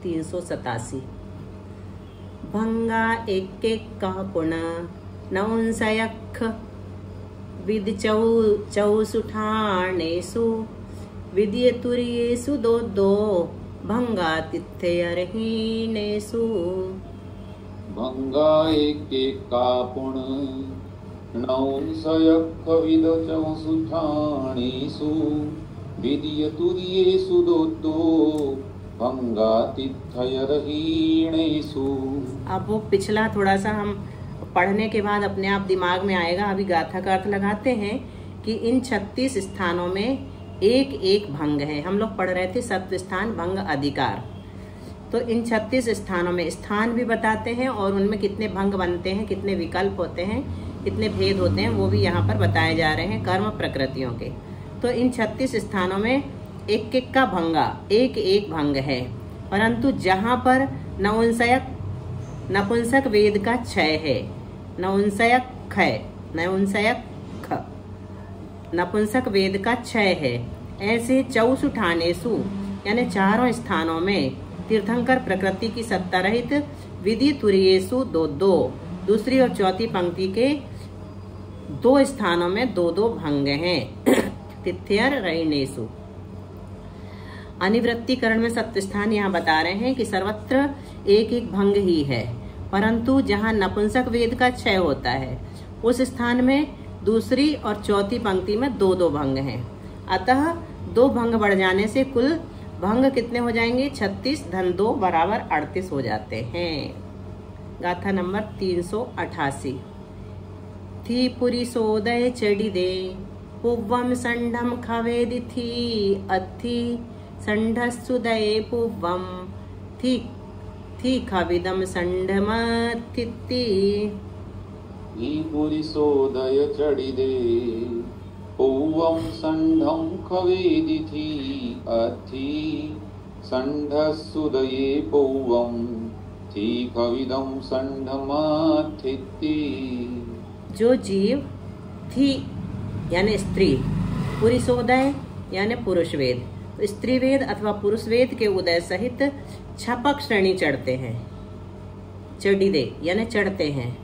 387। भंगा एक एक का पुण नौंसयख विद चौसुठानेषु विद्य तुर्येषु दो दो भंगा तिथ्यरहीनेषु। भंगा एक एक का पुण नौंसयख विद चौसुठानेषु विद्य तुर्येषु दो दो भंगा तिथ्यरहीनेषु। अब वो पिछला थोड़ा सा हम पढ़ने के बाद अपने आप दिमाग में आएगा। अभी गाथा का अर्थ लगाते हैं कि इन 36 स्थानों में एक एक भंग है। हम लोग पढ़ रहे थे सत्व स्थान भंग अधिकार। तो इन 36 स्थानों में स्थान भी बताते हैं और उनमें कितने भंग बनते हैं, कितने विकल्प होते हैं, कितने भेद होते हैं, वो भी यहाँ पर बताए जा रहे हैं कर्म प्रकृतियों के। तो इन 36 स्थानों में एक एक का भंगा एक एक भंग है, परंतु जहाँ पर नपुंसक वेद का क्षय है, नपुंसक वेद का क्षय है, ऐसे चौसुठानेषु यानी चारों स्थानों में तीर्थंकर प्रकृति की सत्ता रहित विधि तुर्येषु दो दो, दूसरी और चौथी पंक्ति के 2 स्थानों में 2-2 भंग हैं। तिथ्यर रहीनेषु। अनिवृत्तिकरण में सत्व स्थान यहाँ बता रहे हैं कि सर्वत्र एक एक भंग ही है, परंतु जहाँ नपुंसक वेद का क्षय होता है उस स्थान में दूसरी और चौथी पंक्ति में 2-2 भंग हैं। अतः 2 भंग बढ़ जाने से कुल भंग कितने हो जाएंगे? 36 धन 2 बराबर 38 हो जाते हैं। गाथा नंबर 388। थी पुरी सोदय चढ़ी दे पुव्वम संढम खवेदि थी अथी संढसुदये पुव्वम थी खविदम संढमथिति। थी पुरी सोदय चढ़ी दे पुव्वम संढम खवेदि थी अथी संढसुदये पुव्वम थी खविदम संढमथिति। जो जीव थी यानी स्त्री, पुरीसोदय यानी पुरुष वेद, तो स्त्री वेद अथवा पुरुष वेद के उदय सहित छपक श्रेणी चढ़ते हैं, चढ़ीदे यानी चढ़ते हैं,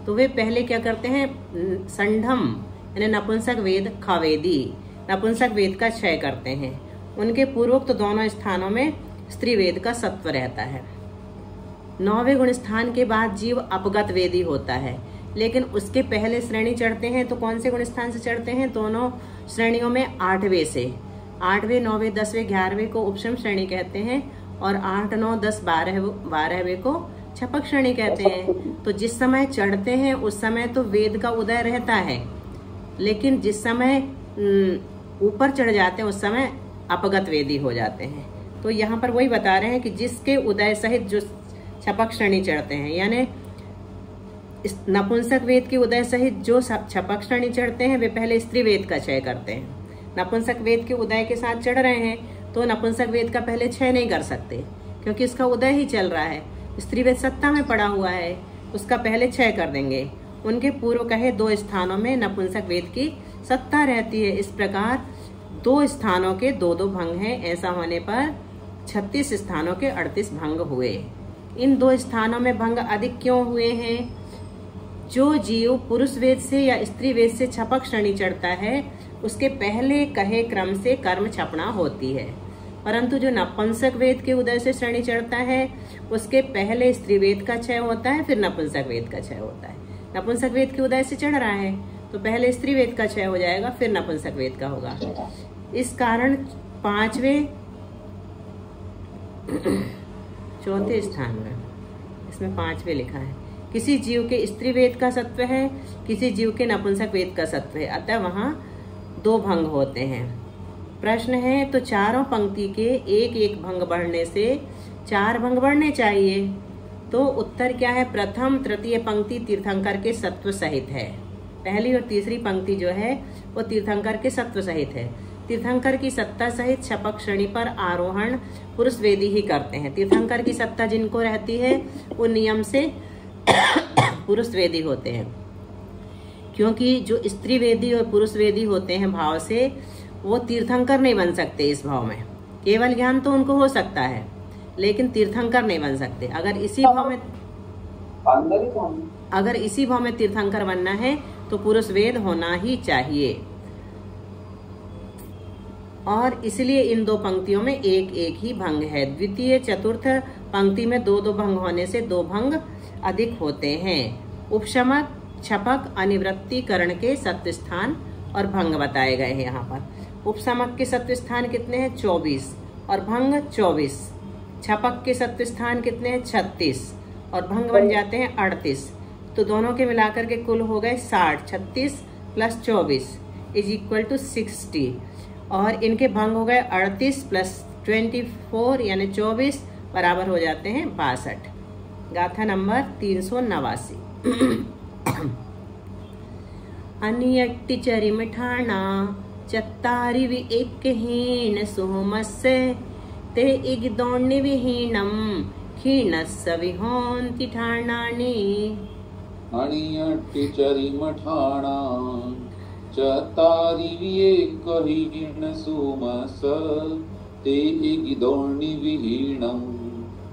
तो वे पहले क्या करते हैं? संढम यानी नपुंसक वेद खवेदी, नपुंसक वेद का क्षय करते हैं। उनके पूर्वोक्त दोनों स्थानों में स्त्री वेद का सत्व रहता है। 9वें गुण स्थान के बाद जीव अपगत वेदी होता है, लेकिन उसके पहले श्रेणी चढ़ते हैं तो कौन से गुण स्थान से चढ़ते हैं? दोनों श्रेणियों में 8वें से। 8वें, 9वें, 10वें, 11वें को उपशम श्रेणी कहते हैं और 8, 9, 10, 12वें को छपक श्रेणी कहते हैं। तो जिस समय चढ़ते हैं उस समय तो वेद का उदय रहता है, लेकिन जिस समय ऊपर चढ़ जाते हैं उस समय अपगत वेदी हो जाते हैं। तो यहाँ पर वही बता रहे हैं कि जिसके उदय सहित जो छपक श्रेणी चढ़ते हैं, यानी इस नपुंसक वेद के उदय सहित जो छपक श्रेणी चढ़ते हैं वे पहले स्त्री वेद का क्षय करते हैं। नपुंसक वेद के उदय के साथ चढ़ रहे हैं तो नपुंसक वेद का पहले क्षय नहीं कर सकते, क्योंकि इसका उदय ही चल रहा है। स्त्री वेद सत्ता में पड़ा हुआ है, उसका पहले क्षय कर देंगे। उनके पूर्व कहे 2 स्थानों में नपुंसक वेद की सत्ता रहती है। इस प्रकार 2 स्थानों के 2-2 भंग हैं। ऐसा होने पर 36 स्थानों के 38 भंग हुए। इन 2 स्थानों में भंग अधिक क्यों हुए हैं? जो जीव पुरुष वेद से या स्त्री वेद से छपक श्रेणी चढ़ता है उसके पहले कहे क्रम से कर्म छपना होती है, परंतु जो नपुंसक वेद के उदय से श्रेणी चढ़ता है उसके पहले स्त्री वेद का क्षय होता है, फिर नपुंसक वेद का क्षय होता है। नपुंसक वेद के उदय से चढ़ रहा है तो पहले स्त्री वेद का क्षय हो जाएगा, फिर नपुंसक वेद का होगा। इस कारण 5वें 4थे स्थान में इसमें 5वें लिखा है। किसी जीव के स्त्री वेद का सत्व है, किसी जीव के नपुंसक वेद का सत्व है, अतः वहां 2 भंग होते हैं। प्रश्न है तो चारों पंक्ति के एक एक भंग बढ़ने से 4 भंग बढ़ने चाहिए, तो उत्तर क्या है? प्रथम तृतीय पंक्ति तीर्थंकर के सत्व सहित है। पहली और तीसरी पंक्ति जो है वो तीर्थंकर के सत्व सहित है। तीर्थंकर की सत्ता सहित छपक श्रेणी पर आरोहण पुरुष वेदी ही करते हैं। तीर्थंकर की सत्ता जिनको रहती है वो नियम से पुरुष वेदी होते हैं, क्योंकि जो स्त्री वेदी और पुरुष वेदी होते हैं भाव से, वो तीर्थंकर नहीं बन सकते। इस भाव में केवल ज्ञान तो उनको हो सकता है, लेकिन तीर्थंकर नहीं बन सकते। अगर इसी भाव में तीर्थंकर बनना है तो पुरुष वेद होना ही चाहिए। और इसलिए इन दो पंक्तियों में एक एक ही भंग है। द्वितीय चतुर्थ पंक्ति में दो दो भंग होने से दो भंग अधिक होते हैं। उपशमक, छपक, अनिवृत्तीकरण के सत्व स्थान और भंग बताए गए हैं यहाँ पर। उपशमक के सत्व स्थान कितने हैं? 24 और भंग 24। छपक के सत्व स्थान कितने हैं? 36 और भंग बन जाते हैं 38। तो दोनों के मिलाकर के कुल हो गए 60। 36 + 24 = 60 और इनके भंग हो गए 38 + 24 यानी 24 बराबर हो जाते हैं 62। गाथा नंबर 389। अनियट्टि चरिमठाणा चत्तारिवि एकहीन सोमस्य ते इगिदोण्णि विहीनम क्षीणस्य विहोन्ति ठाणानि। अनियट्टि चरिमठाणा चत्तारिवि एकहीन सोमस्य ते इगिदोण्णि विहीनम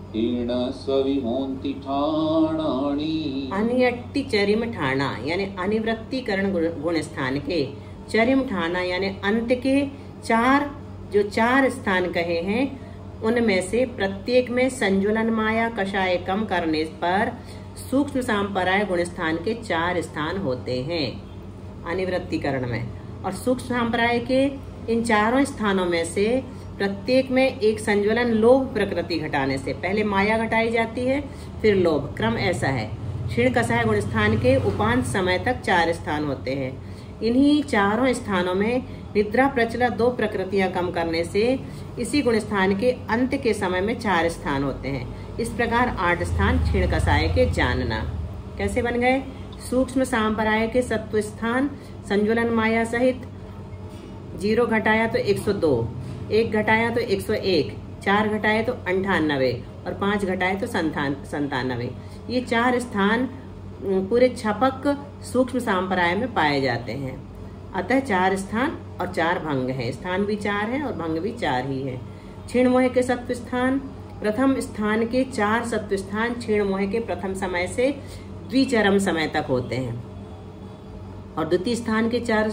क्षीणस्य विहोन्ति ठाणानि। अनियट्टि चरिम ठाणा यानी अनिवृत्तीकरण गुण स्थान के, चरिम ठाणा यानी अंत के चार स्थान कहे हैं उनमें से प्रत्येक में संजुलन माया कषाय कम करने पर सूक्ष्म सांपराय गुण स्थान के 4 स्थान होते हैं अनिवृत्तीकरण में। और सूक्ष्म सांपराय के इन चारों स्थानों में से प्रत्येक में एक संज्वलन लोभ प्रकृति घटाने से, पहले माया घटाई जाती है फिर लोभ, क्रम ऐसा है। क्षीण कषाय गुण स्थान के उपांत समय तक 4 स्थान होते हैं। इन्हीं चारों स्थानों में निद्रा प्रचला 2 प्रकृतियां कम करने से इसी गुण स्थान के अंत के समय में 4 स्थान होते हैं। इस प्रकार 8 स्थान क्षीण कषाय के जानना। कैसे बन गए? सूक्ष्म सांपराय के सत्व स्थान संज्वलन माया सहित 0 घटाया तो 102, 1 घटाया तो 101, 4 घटाए तो 98 और 5 घटाए तो 97। ये 4 स्थान पूरे छपक सूक्ष्म सांपराय में पाए जाते हैं। अतः 4 स्थान और 4 भंग हैं। स्थान भी 4 है और भंग भी 4 ही है। क्षीण मोह के सत्व स्थान, प्रथम स्थान के 4 सत्व स्थान क्षीण मोह के प्रथम समय से द्विचरम समय तक होते हैं और द्वितीय स्थान के 4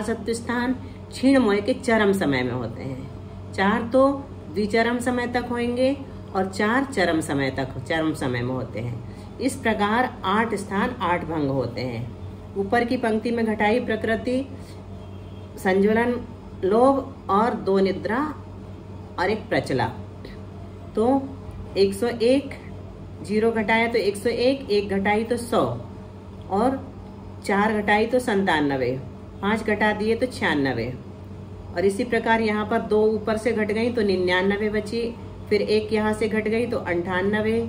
सत्व स्थान क्षीण मोह के चरम समय में होते हैं। 4 तो द्विचरम समय तक होंगे और 4 चरम समय में होते हैं। इस प्रकार 8 स्थान 8 भंग होते हैं। ऊपर की पंक्ति में घटाई प्रकृति, संज्वलन, लोभ और 2 निद्रा और 1 प्रचला। तो 101, 0 घटाया तो 101, 1 घटाई तो 100 और 4 घटाई तो 97, 5 घटा दिए तो 96 और इसी प्रकार यहाँ पर 2 ऊपर से घट गई तो 99 बची, फिर 1 यहाँ से घट गई तो 98।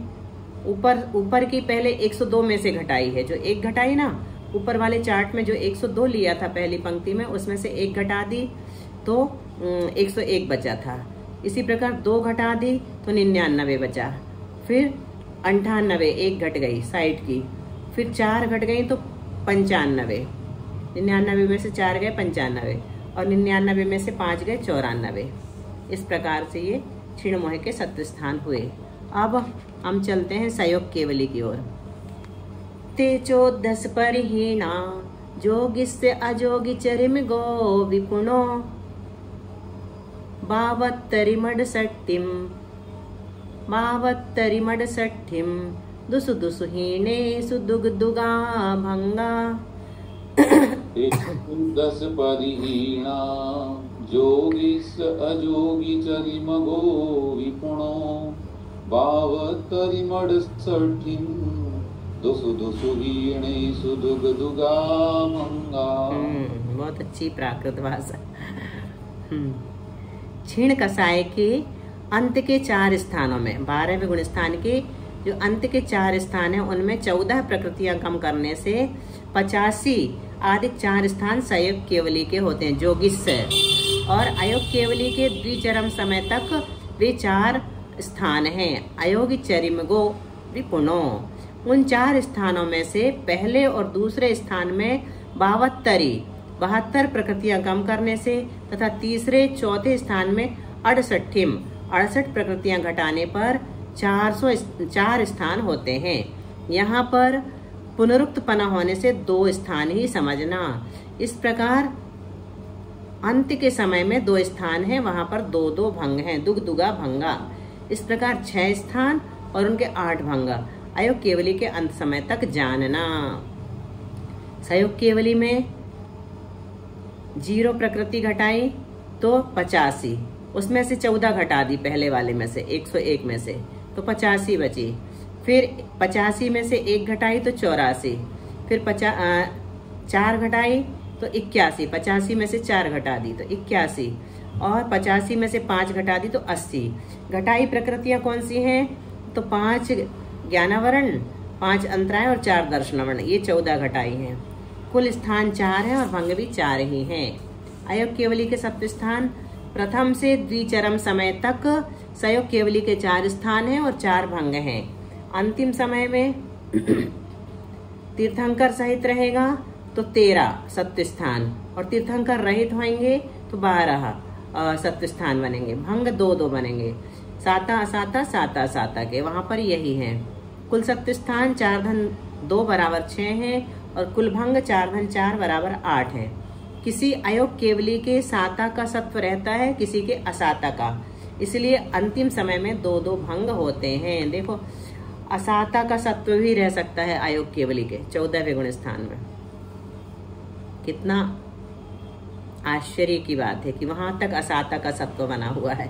ऊपर की पहले 102 में से घटाई है, जो 1 घटाई ना ऊपर वाले चार्ट में जो 102 लिया था पहली पंक्ति में, उसमें से 1 घटा दी तो 101 बचा था। इसी प्रकार 2 घटा दी तो 99 बचा, फिर 98 1 घट गई साइड की, फिर 4 घट गई तो 95, 99 में से 4 गए 95 और 99 में से 5 गए 94। इस प्रकार से ये क्षीण मोह के सत्व स्थान हुए। अब हम चलते हैं सयोग केवली की ओर। तेजोदस परिहीणा जोगिस्य अजोगी चरिम गो विपुणो बावत्तरिमडसट्ठिम दुसु दुसु हीणे सुदुगदुगा भंगा। 10 परिहीणा जोगिस्य अजोगी चरिम गो विपुणो बावत्तरिमडसट्ठिम दुसु दुसु हीणे सुदुगदुगा भंगा। बहुत अच्छी प्राकृत भाषा। क्षीण कषाय के अंत के 4 स्थानों में 12वें गुण स्थान के जो अंत के 4 स्थान हैं उनमें 14 प्रकृतियां कम करने से 85 अधिक 4 स्थान सयोग केवली के होते हैं जोगिस्य, और अयोग केवली के द्विचरम समय तक वे 4 स्थान हैं अयोगी चरिमगो विपुणो। उन 4 स्थानों में से पहले और दूसरे स्थान में 72 प्रकृतियां कम करने से तथा तीसरे चौथे स्थान में 68 प्रकृतियां घटाने पर 404 स्थान होते हैं। यहाँ पर पुनरुक्त पना होने से 2 स्थान ही समझना। इस प्रकार अंत के समय में 2 स्थान हैं, वहां पर 2-2 भंग हैं, दुग दुगा भंगा। इस प्रकार 6 स्थान और उनके 8 भंग अयोग केवली के अंत समय तक जानना। सयोग केवली में 0 प्रकृति घटाई तो 85, उसमें से 14 घटा दी पहले वाले में से 101 में से तो 85 बची। फिर 85 में से 1 घटाई तो 84, फिर 4 घटाई तो 81, 85 में से 4 घटा दी तो 81 और 85 में से 5 घटा दी तो 80। घटाई प्रकृतियां कौन सी हैं? तो 5 ज्ञानावरण, 5 अंतराय और 4 दर्शनावरण, ये 14 घटाई हैं। कुल स्थान 4 है और भंग भी 4 ही हैं। अयोग केवली के 7 स्थान, प्रथम से द्विचरम समय तक सयोग केवली के 4 स्थान हैं और 4 भंग हैं। अंतिम समय में तीर्थंकर सहित रहेगा तो 13 सत्य स्थान और तीर्थंकर रहित होंगे तो 12 सत्य स्थान बनेंगे। भंग 2-2 बनेंगे, साता असाता साता असाता के, वहां पर यही है। कुल सत्य स्थान 4 धन 2 बराबर 6 है और कुल भंग 4 धन 4 बराबर 8 है। किसी अयोग केवली के साता का सत्व रहता है, किसी के असाता का, इसलिए अंतिम समय में 2-2 भंग होते हैं। देखो असाता का सत्व भी रह सकता है अयोग केवली के 14वें गुण स्थान में। कितना आश्चर्य की बात है कि वहां तक असाता का सत्व बना हुआ है।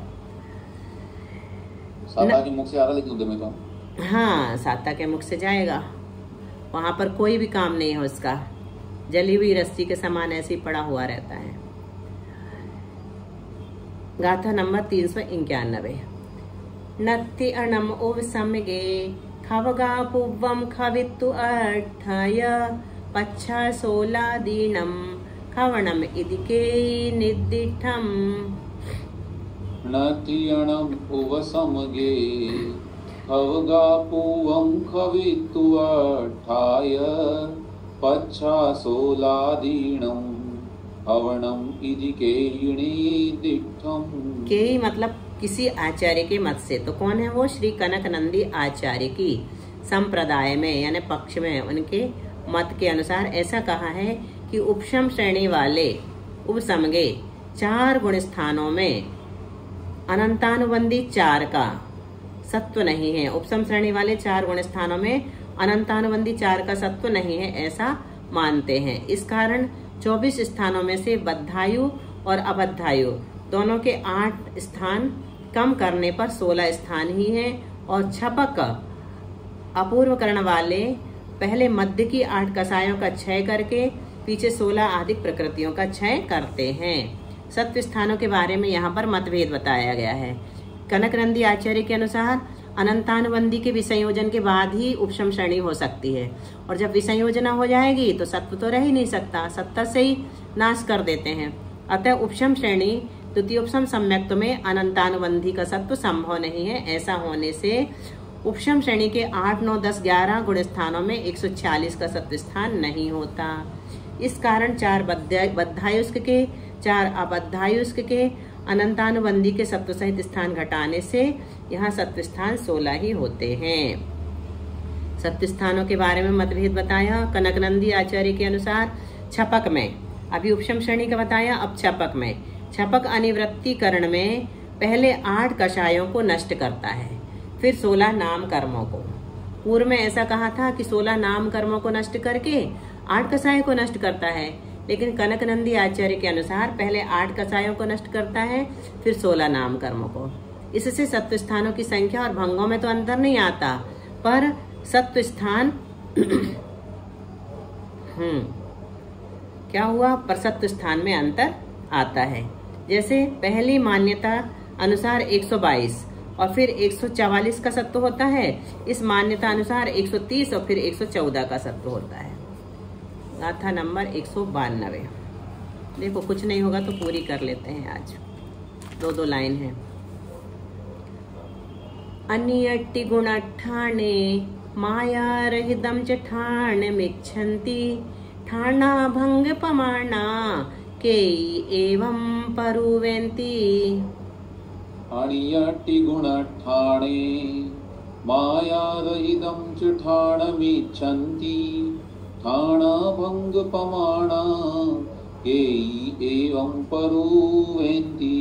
साता के मुख से आ रहा, लेकिन उद्यम में तो हाँ, साता के मुख से जाएगा, वहां पर कोई भी काम नहीं है उसका, जली हुई रस्सी के समान ऐसे ही पड़ा हुआ रहता है। गाथा नंबर 391। नत्ति अणम उव समगे खवगा पुव्वम खवित्तु अर्थय पच्छा सोला दीनम खवणम इदिके निदिठम। नतियणम उव समगे खवगा पुव्वम खवित्तु अर्थाय पच्छा सोलादीनम खवणम इदिके निदिठम। के मतलब किसी आचार्य के मत से, तो कौन है वो? श्री कनक नंदी आचार्य की संप्रदाय में यानी पक्ष में उनके मत के अनुसार ऐसा कहा है कि उपशम श्रेणी वाले उपसमगे 4 गुण स्थानों में अनंतानुबंधी 4 का सत्व नहीं है। उपसम श्रेणी वाले 4 गुण स्थानों में अनंतानुबंधी 4 का सत्व नहीं है, ऐसा मानते हैं। इस कारण 24 स्थानों में से बद्धायु और अबद्धायु दोनों के 8 स्थान कम करने पर 16 स्थान ही हैं और छपक अपूर्वकरण वाले पहले मध्य की 8 कसायों का क्षय करके पीछे 16 अधिक प्रकृतियों का क्षय करते हैं। सत्व स्थानों के बारे में यहाँ पर मतभेद बताया गया है। कनकनंदी आचार्य के अनुसार अनंतानुबंधी के विसंयोजन के बाद ही उपशम श्रेणी हो सकती है, और जब विसंयोजना हो जाएगी तो सत्व तो रह ही नहीं सकता, सत्ता से ही नाश कर देते हैं। अतः उपशम श्रेणी द्वितीयोपशम सम्यक्त में अनंतानुबंधी का सत्व संभव नहीं है। ऐसा होने से उपशम श्रेणी के 8, 9, 10, 11 गुण स्थानों में 146 का सत्व स्थान नहीं होता। इस कारण 4 बद्धायुष्क के, 4 अबद्धायुष्क के अनंतानुबंधी के सत्व सहित स्थान घटाने से यहाँ सत्व स्थान 16 ही होते हैं। सत्व स्थानों के बारे में मतभेद बताया। कनकनंदी आचार्य के अनुसार छपक में, अभी उपशम श्रेणी का बताया, अब छपक में, छपक अनिवृत्तिकरण में पहले 8 कषायों को नष्ट करता है, फिर 16 नाम कर्मों को। पूर्व में ऐसा कहा था कि 16 नाम कर्मों को नष्ट करके 8 कषायों को नष्ट करता है, लेकिन कनकनंदी आचार्य के अनुसार पहले 8 कषायों को नष्ट करता है, फिर 16 नाम कर्मों को। इससे सत्व स्थानों की संख्या और भंगों में तो अंतर नहीं आता, पर सत्व स्थान क्या हुआ, पर सत्व स्थान में अंतर आता है। जैसे पहली मान्यता अनुसार 122 और फिर 144 का सत्व होता है, इस मान्यता अनुसार 130 और फिर 114 का सत्व होता है। गाथा नंबर 192। देखो कुछ नहीं होगा तो पूरी कर लेते हैं आज, 2-2 लाइन है। अनियट्टि गुण ठाणे माया रहितम च ठाण मिच्छन्ति ठाणा भंग पमाणा के एवं परुवेन्ति। अनियट्टि गुण ठाणे मायारहितं च ठाणमिच्छन्ति ठाणभङ्गपमाणा येयि एवं परुवेन्ति।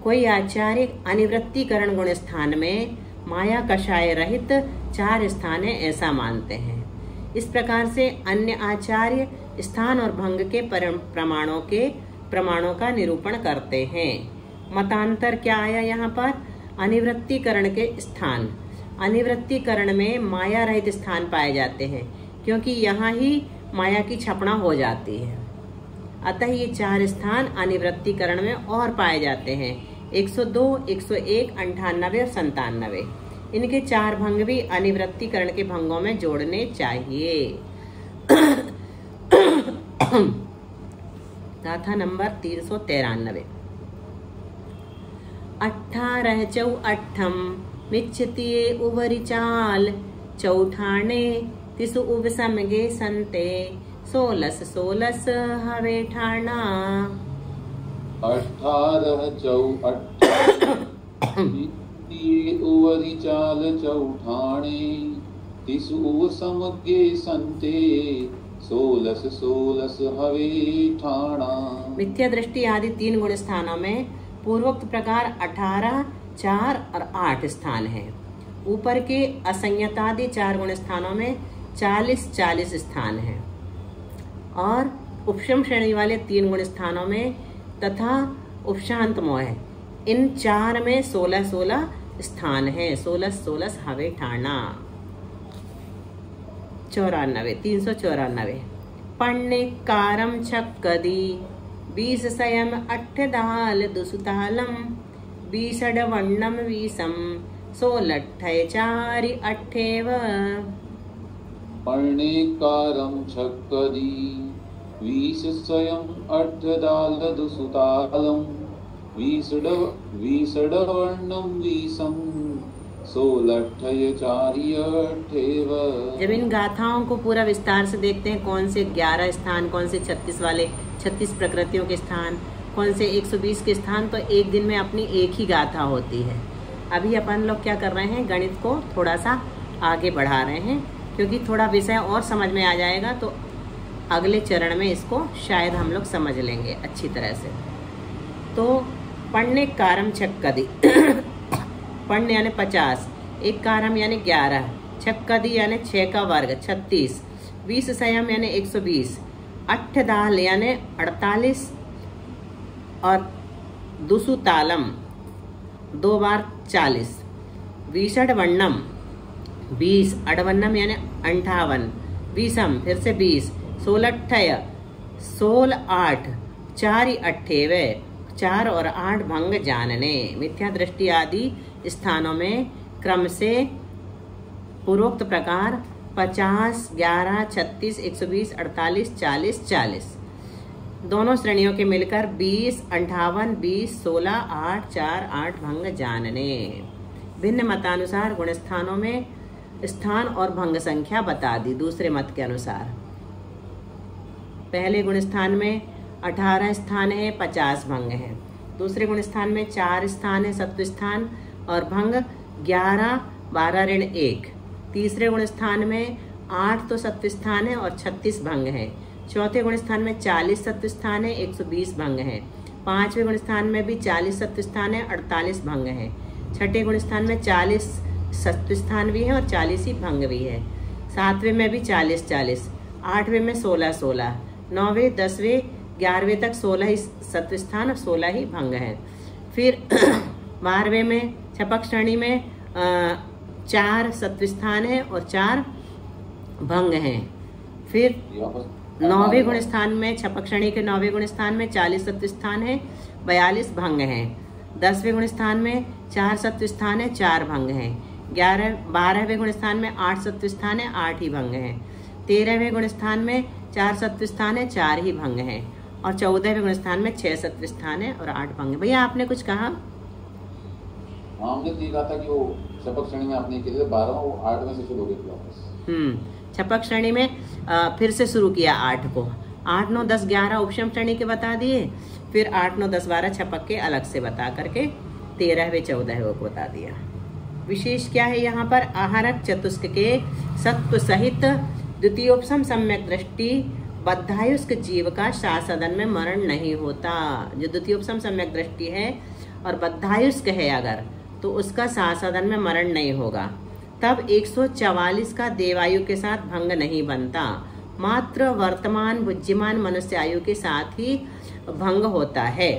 कोई आचार्य अनिवृत्तिकरण गुण स्थान में माया कषाय रहित 4 स्थान है ऐसा मानते हैं। इस प्रकार से अन्य आचार्य स्थान और भंग के प्रमाणों का निरूपण करते हैं। मतांतर क्या आया यहाँ पर? अनिवृत्तिकरण के स्थान। अनिवृत्तिकरण में माया रहित स्थान पाए जाते हैं क्योंकि यहाँ ही माया की छपना हो जाती है। अतः ये 4 स्थान अनिवृत्तिकरण में और पाए जाते हैं, 102, 101, 98 और 97। इनके 4 भंग भी अनिवृत्तिकरण के भंगों में जोड़ने चाहिए। गाथा नंबर 393। 18 चौ 8 मिच्छति उवरि चाल, चौठाणे तिसु उब समगे संते, 16 हवे ठाणा। 18 चौ 8 मिच्छति उवरि चाल, चौठाणे तिसु उब समगे संते, 16 हवे ठाणा। मिथ्या दृष्टि आदि 3 गुण स्थानों में पूर्वोक्त प्रकार 18, 4 और 8 स्थान है। ऊपर के असंयतादि 4 गुण स्थानों में 40 स्थान है और उपशम श्रेणी वाले 3 गुण स्थानों में तथा उपशांत मोह इन 4 में 16 स्थान है। 16 हवे ठाणा। 394। पण्णे कारम छक्कदी, 20 सयम 8 दाल दुसुतालम, 20 अडवण्णम 20 16 4 8। पण्णे कारम छक्कदी, 20 सयम 8 दाल दुसुतालम, 20 अडवण्णम 20 16 4 8। जब इन गाथाओं को पूरा विस्तार से देखते हैं, कौन से 11 स्थान, कौन से 36 वाले 36 प्रकृतियों के स्थान, कौन से 120 के स्थान, तो एक दिन में अपनी एक ही गाथा होती है। अभी अपन लोग क्या कर रहे हैं, गणित को थोड़ा सा आगे बढ़ा रहे हैं क्योंकि थोड़ा विषय और समझ में आ जाएगा तो अगले चरण में इसको शायद हम लोग समझ लेंगे अच्छी तरह से। तो पण्णे कारम छक्कदी पण्य यानी 50, एक कारम यानी 11, छक्कदी यानी 6 का वर्ग 36, 20 संयम यानी 120, 8 दाल यानी 48 और दुसु तालम 2 बार 40, 20 अडवन्नम 20, अडवन्नम यानी 58, 20 फिर से 20, 16 8 4 8 4 और 8 भंग जानने। मिथ्या दृष्टि आदि स्थानों में क्रम से पूर्वोक्त प्रकार 50, 11, 36, 120, 48, 40, 40 दोनों श्रेणियों के मिलकर 20, 58, 20, 16, 8, 4, 8 भंग जानने। भिन्न मतानुसार गुण स्थानों में स्थान और भंग संख्या बता दी। दूसरे मत के अनुसार पहले गुण स्थान में 18 स्थान है, 50 भंग है। दूसरे गुण स्थान में 4 स्थान है, सत्व स्थान और भंग 11, 12 ऋण 1। तीसरे गुण स्थान में 8 तो सत्व स्थान है और 36 भंग है। चौथे गुण स्थान में 40 सत्व स्थान है, 120 भंग है। पांचवें गुण स्थान में भी 40 सत्व स्थान है, 48 भंग है। छठे गुण स्थान में 40 सत्व स्थान भी है और 40 ही भंग भी है। सातवें में भी 40 40, आठवें में 16 16, 9वें 10वें 11वें तक 16 ही सत्व स्थान और 16 ही भंग है। फिर 12वें में छपक श्रेणी में 4 सत्व स्थान है और 4 भंग हैं। फिर 9वें गुण स्थान में छपक श्रेणी के 9वें गुण स्थान में 40 सत्व स्थान है, 42 भंग हैं। 10वें गुण स्थान में 4 सत्व स्थान है, 4 भंग हैं। 12वें गुण स्थान में 8 सत्व स्थान है, 8 ही भंग हैं। 13वें गुण स्थान में 4 सत्व स्थान है, 4 ही भंग हैं। और 14वें गुण स्थान में 6 सत्व स्थान है और 8 भंग। भैया आपने कुछ कहा? हमने कहा था कि वो छपक श्रेणी में आपने किए 12 और 8 में से शुरू हो गए वापस। छपक श्रेणी में फिर से शुरू किया 8 को। 8, 9, 10, 11 उपशम श्रेणी के बता दिए। फिर 8, 9, 10, 12 छपक के अलग से बता करके 13वें 14वें को बता दिया। विशेष क्या है यहाँ पर? आहारक चतुष्क के सत्व सहित द्वितीयोपसम सम्यक दृष्टि बद्धायुष्क जीव का शासदन में मरण नहीं होता। जो द्वितीयोपसम सम्यक दृष्टि है और बद्धायुष्क है अगर, तो उसका शासदन में मरण नहीं होगा। तब 144 का देवायु के साथ भंग नहीं बनता, मात्र वर्तमान बुद्धिमान मनुष्य आयु के साथ ही भंग होता है।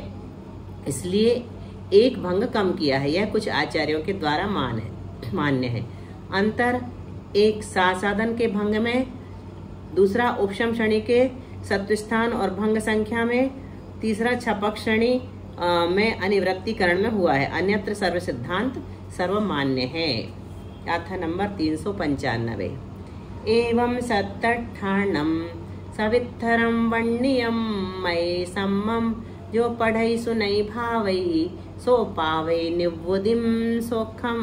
इसलिए एक भंग कम किया है, यह कुछ आचार्यों के द्वारा मान्य है। अंतर एक शासदन के भंग में, दूसरा उपशम श्रेणी के सत्वस्थान और भंग संख्या में, तीसरा छपक श्रेणी में अनिवृत्तिकरण में हुआ है। अन्यत्र सर्व सिद्धांत सर्वमान्य है। गाथा नंबर 395। एवं सत्तठाणम सवित्थरम वण्यम मयि सम्मम, जो पढ़ई सुनई भावई सो पावई निवुदिम सोखम।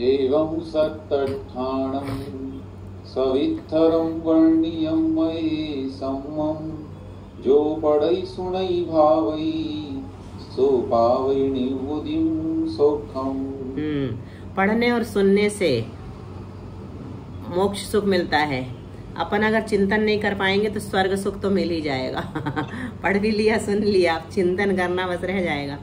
एवं सत्तठाणम सवित्थरम वण्यम मयि सम्मम, जो पढ़ई सुनई भावई सो पावई निवुदिम सोखम। पढ़ने और सुनने से मोक्ष सुख मिलता है। अपन अगर चिंतन नहीं कर पाएंगे तो स्वर्ग सुख तो मिल ही जाएगा। पढ़ भी लिया, सुन लिया, चिंतन करना बस रह जाएगा।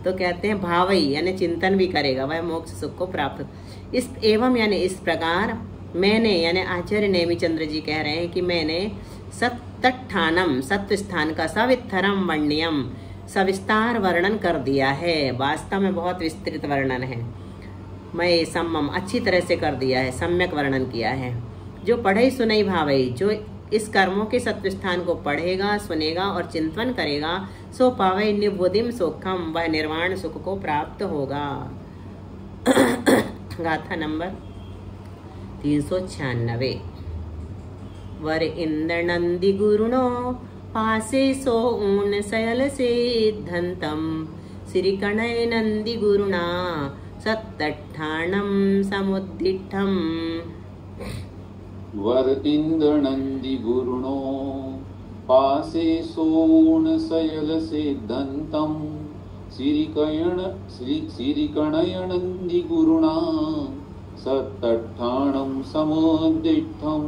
तो कहते हैं भावई यानी चिंतन भी करेगा, वह मोक्ष सुख को प्राप्त। इस एवं यानी इस प्रकार मैंने यानी आचार्य नेमिचंद्र जी कह रहे हैं कि मैंने सत्तठानम सत्व स्थान का सवित्थरम वण्यम सविस्तार वर्णन कर दिया है। वास्तव में बहुत विस्तृत वर्णन है। मैं सम्मम अच्छी तरह से कर दिया है, सम्यक वर्णन किया है। जो पढ़ई सुनई भावई, जो इस कर्मों के सत्व स्थान को पढ़ेगा, सुनेगा और चिंतन करेगा, सो पावई निवुदिम सुखम, वह निर्वाण सुख को प्राप्त होगा। गाथा नंबर 396। वर इंद्र नंदी गुरुणो पासे सो ऊन सयल से धंतम, श्री कणय नंदी गुरुणा सत्तठाणम समुद्दिठम। वर इंद्र नंदी गुरुणो पासे सोन सयल से दंतम, श्री कणय नंदी गुरुणा सत्तठाणम समुद्दिठम।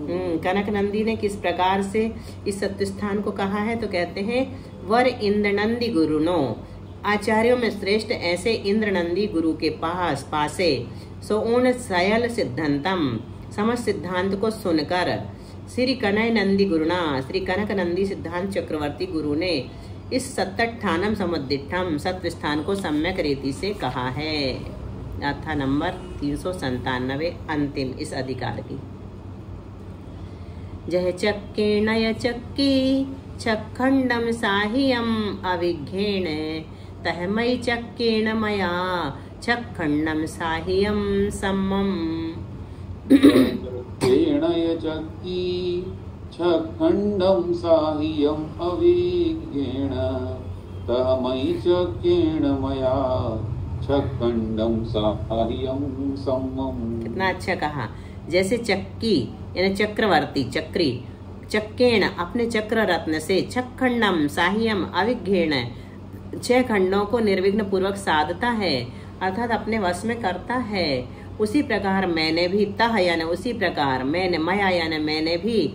कनक नंदी ने किस प्रकार से इस सत्वस्थान को कहा है? तो कहते हैं वर इंद्र नंदी गुरुनो, आचार्यों में श्रेष्ठ ऐसे इंद्र नंदी गुरु के पासे सोन सयल सिद्धांतम, समस्त सिद्धांत को सुनकर, श्री कनय नंदी गुरुना, श्री कनक नंदी सिद्धांत चक्रवर्ती गुरु ने इस सत्तठानम समुद्दिठम सत्वस्थान को सम्यक रीति से कहा है। गाथा नंबर 397 अंतिम इस अधिकार की। जय चक्के नय चक्की छखंडम साहियम अविघ्नेन, तह मयि चक्केन मया छखंडम साहियम सम्मम। नय चक्की छखंडम साहियम अविघ्नेन, तह मयि चक्केन मया छखंडम साहियम सम्मम। कितना अच्छा कहा। जैसे चक्की यानी चक्रवर्ती, चक्री, चक्केण अपने चक्र रत्न से, छखंडम साहियम अविघ्नेन 6 खंडों को निर्विघ्न पूर्वक साधता है, अर्थात अपने वश में करता है। उसी प्रकार मैंने भी, तह यानी उसी प्रकार, मैंने, मया यानी मैंने भी,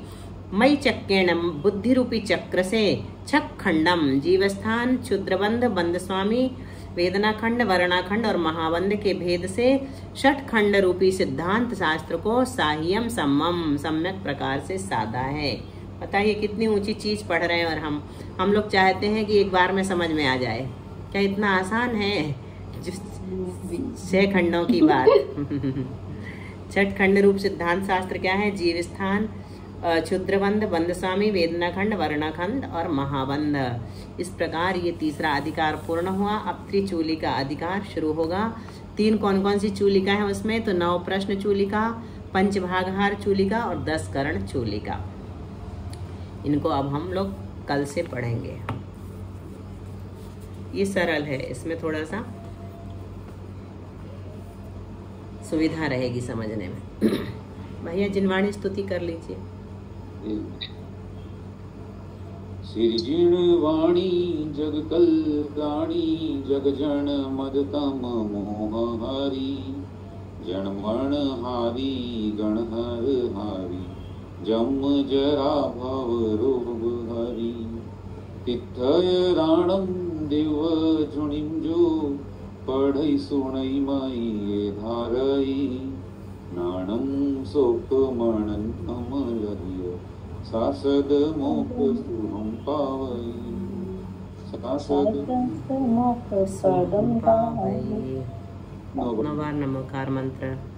मई चक्केण बुद्धि रूपी चक्र से, छखंडम जीवस्थान, क्षुद्रबंध, बंद स्वामी, वेदनाखंड, वर्णाखंड और महाबंध के भेद से 6 खंड रूपी सिद्धांत शास्त्र को साहियम सम्मम सम्यक प्रकार से साधा है। बताइए कितनी ऊंची चीज पढ़ रहे हैं और हम लोग चाहते हैं कि एक बार में समझ में आ जाए। क्या इतना आसान है? 6 खंडों की बात। 6 खंड रूप सिद्धांत शास्त्र क्या है? जीवस्थान, क्षुद्रबंध, बंद स्वामी, वेदनाखंड, वर्णाखंड और महाबंध। इस प्रकार ये तीसरा अधिकार पूर्ण हुआ। अब त्रिचूली का अधिकार शुरू होगा। 3 कौन कौन सी चूलिका है उसमें? तो 9 प्रश्न चूलिका, पंचभागहार चूलिका और 10 करण चूलिका। इनको अब हम लोग कल से पढ़ेंगे। ये सरल है, इसमें थोड़ा सा सुविधा रहेगी समझने में। भैया जिनवाणी स्तुति कर लीजिए। सिरजिणवाणी जग कल्याणी, जग जन मदतम मोहहारी, जन्मण हारी गणहर हारी जम जरा भव रोग हरी तिथय राणम देव झुणिम जो पढ़ई सुणई माई धारई नाणम सोक मणन अमलहिय सासद मोक सुहम पावई सासद मोक सुहम पावई। नवार नमकार मंत्र।